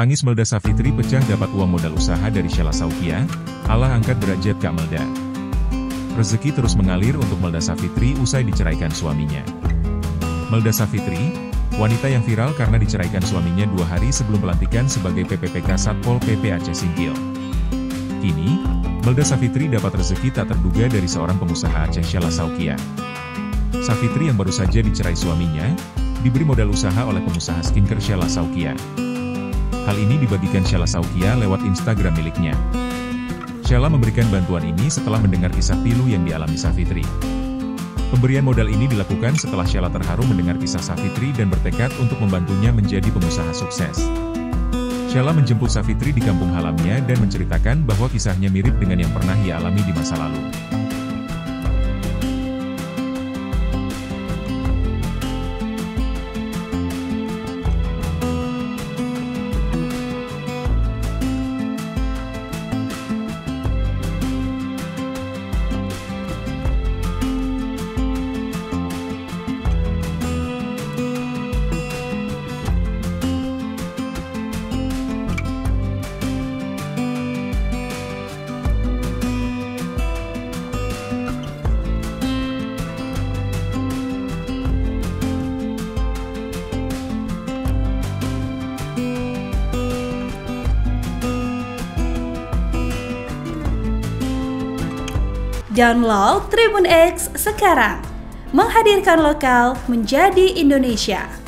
Tangis Melda Savitri pecah dapat uang modal usaha dari Sheila Saukia, Allah angkat derajat Kak Melda. Rezeki terus mengalir untuk Melda Savitri usai diceraikan suaminya. Melda Savitri, wanita yang viral karena diceraikan suaminya 2 hari sebelum pelantikan sebagai PPPK Satpol PP Aceh Singkil. Kini, Melda Savitri dapat rezeki tak terduga dari seorang pengusaha Aceh, Sheila Saukia. Savitri yang baru saja dicerai suaminya, diberi modal usaha oleh pengusaha skincare Sheila Saukia. Hal ini dibagikan Sheila Saukia lewat Instagram miliknya. Sheila memberikan bantuan ini setelah mendengar kisah pilu yang dialami Savitri. Pemberian modal ini dilakukan setelah Sheila terharu mendengar kisah Savitri dan bertekad untuk membantunya menjadi pengusaha sukses. Sheila menjemput Savitri di kampung halamannya dan menceritakan bahwa kisahnya mirip dengan yang pernah ia alami di masa lalu. Download Tribun X sekarang, menghadirkan lokal menjadi Indonesia.